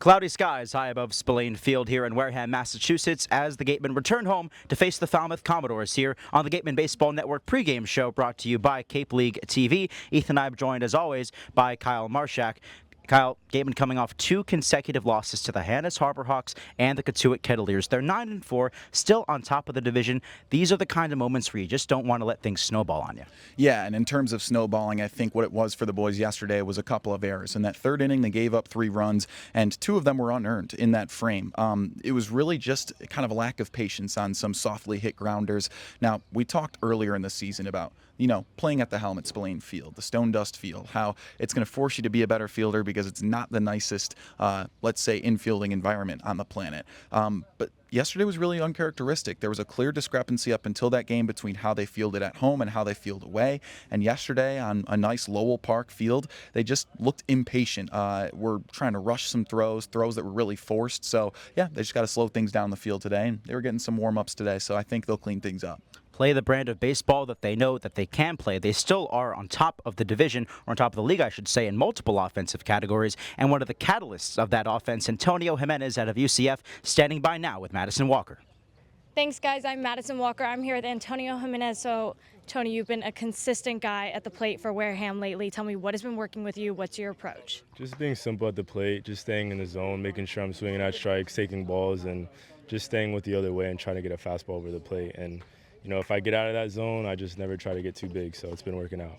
Cloudy skies high above Spillane Field here in Wareham, Massachusetts, as the Gatemen return home to face the Falmouth Commodores here on the Gatemen Baseball Network pregame show brought to you by Cape League TV. Ethan and I am joined, as always, by Kyle Marshak. Kyle, Gatemen coming off 2 consecutive losses to the Hannes Harbor Hawks and the Katuitt Kettleers. They're 9-4, still on top of the division. These are the kind of moments where you just don't want to let things snowball on you. Yeah, and in terms of snowballing, I think what it was for the boys yesterday was a couple of errors. In that third inning, they gave up 3 runs, and 2 of them were unearned in that frame. It was really just kind of a lack of patience on some softly hit grounders. Now, we talked earlier in the season about playing at the Helmet Spillane Field, the Stone Dust Field, how it's going to force you to be a better fielder because it's not the nicest, let's say, infielding environment on the planet. But yesterday was really uncharacteristic. There was a clear discrepancy up until that game between how they fielded at home and how they field away. And yesterday on a nice Lowell Park field, they just looked impatient. Were trying to rush some throws that were really forced. So, yeah, they just got to slow things down the field today. And they were getting some warm-ups today, so I think they'll clean things up. Play the brand of baseball that they know that they can play. They still are on top of the division, or on top of the league, I should say, in multiple offensive categories. And one of the catalysts of that offense, Antonio Jimenez out of UCF, standing by now with Madison Walker. Thanks, guys. I'm Madison Walker. I'm here with Antonio Jimenez. So, Tony, you've been a consistent guy at the plate for Wareham lately. Tell me, what has been working with you? What's your approach? Just being simple at the plate, just staying in the zone, making sure I'm swinging at strikes, taking balls, and just staying with the other way and trying to get a fastball over the plate. And if I get out of that zone, I just never try to get too big, so it's been working out.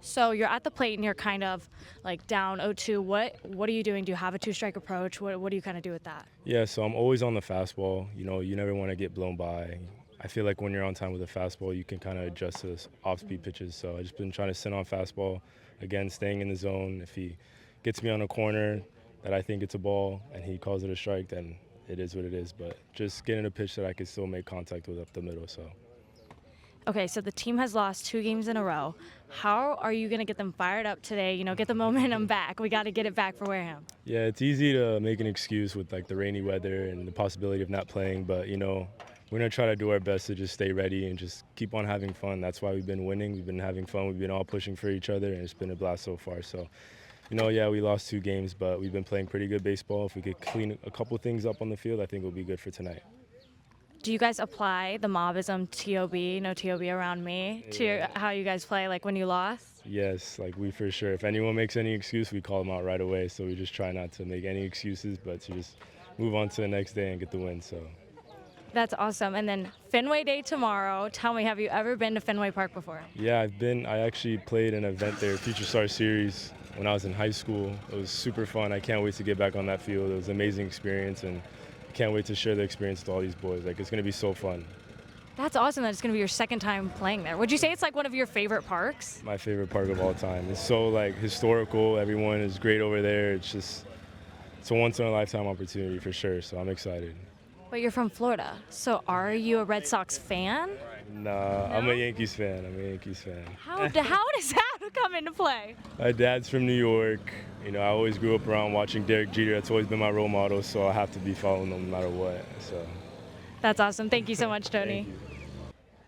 So you're at the plate and you're kind of like down 0-2. What are you doing? Do you have a 2-strike approach? What do you kind of do with that? Yeah, so I'm always on the fastball. You never want to get blown by. I feel like when you're on time with a fastball, you can kind of adjust to off-speed pitches. So I've just been trying to sit on fastball, again, staying in the zone. If he gets me on a corner that I think it's a ball and he calls it a strike, then it is what it is. But just getting a pitch that I can still make contact with up the middle, so. Okay, so the team has lost 2 games in a row. How are you going to get them fired up today, get the momentum back? We got to get it back for Wareham. Yeah, it's easy to make an excuse with the rainy weather and the possibility of not playing, but we're going to try to do our best to just stay ready and just keep on having fun. That's why we've been winning. We've been having fun. We've been all pushing for each other, and it's been a blast so far. So, yeah, we lost 2 games, but we've been playing pretty good baseball. If we could clean a couple things up on the field, I think we'll be good for tonight. Do you guys apply the mobism TOB, no TOB around me, to how you guys play, like when you lost? Yes, we for sure. If anyone makes any excuse, we call them out right away. So we just try not to make any excuses, but to just move on to the next day and get the win. So. That's awesome. And then Fenway Day tomorrow. Tell me, have you ever been to Fenway Park before? Yeah, I've been. I actually played an event there, Future Star Series, when I was in high school. It was super fun. I can't wait to get back on that field. It was an amazing experience, and can't wait to share the experience with all these boys. It's going to be so fun. That's awesome that it's going to be your second time playing there. Would you say it's one of your favorite parks? My favorite park of all time. It's so historical. Everyone is great over there. It's a once-in-a-lifetime opportunity for sure, so I'm excited. But you're from Florida, so are you a Red Sox fan? Nah, no? I'm a Yankees fan. How does that come into play? My dad's from New York. I always grew up around watching Derek Jeter. That's always been my role model, so I have to be following him no matter what. So. That's awesome. Thank you so much, Tony. Thank you.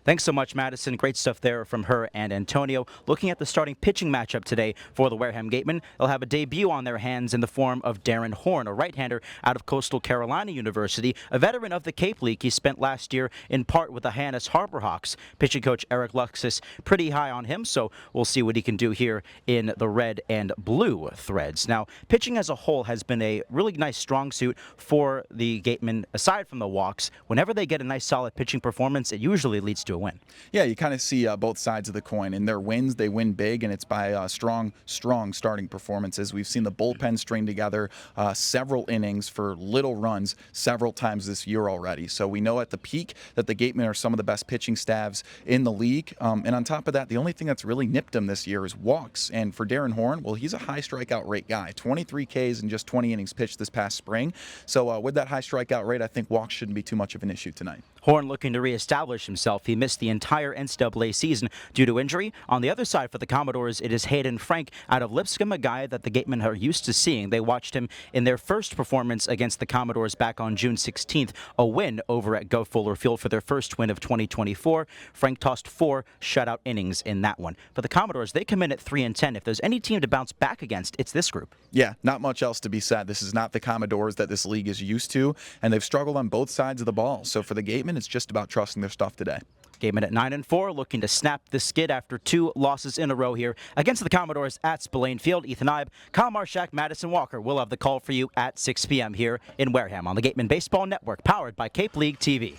Thanks so much, Madison. Great stuff there from her and Antonio. Looking at the starting pitching matchup today for the Wareham Gatemen, they'll have a debut on their hands in the form of Darren Horn, a right-hander out of Coastal Carolina University, a veteran of the Cape League. He spent last year in part with the Hannes Harbor Hawks. Pitching coach Eric Luxus pretty high on him, so we'll see what he can do here in the red and blue threads. Now, pitching as a whole has been a really nice strong suit for the Gatemen. Aside from the walks, whenever they get a nice solid pitching performance, it usually leads to a win. Yeah, you kind of see both sides of the coin. In their wins, they win big, and it's by strong starting performances. We've seen the bullpen string together several innings for little runs several times this year already. So we know at the peak that the Gatemen are some of the best pitching staffs in the league. And on top of that, the only thing that's really nipped them this year is walks. And for Darren Horn, well, he's a high strikeout rate guy. 23 Ks in just 20 innings pitched this past spring. So with that high strikeout rate, I think walks shouldn't be too much of an issue tonight. Horn looking to reestablish himself. He missed the entire NCAA season due to injury. On the other side for the Commodores, it is Hayden Frank out of Lipscomb, a guy that the Gatemen are used to seeing. They watched him in their first performance against the Commodores back on June 16th, a win over at Go Fuller Field for their first win of 2024. Frank tossed 4 shutout innings in that one. For the Commodores, they come in at 3-10. If there's any team to bounce back against, it's this group. Yeah, not much else to be said. This is not the Commodores that this league is used to, and they've struggled on both sides of the ball. So for the Gatemen, it's just about trusting their stuff today. Gatemen at 9-4, looking to snap the skid after 2 losses in a row here against the Commodores at Spillane Field. Ethan Ibe, Kyle Marshak, Madison Walker will have the call for you at 6 p.m. here in Wareham on the Gatemen Baseball Network, powered by Cape League TV.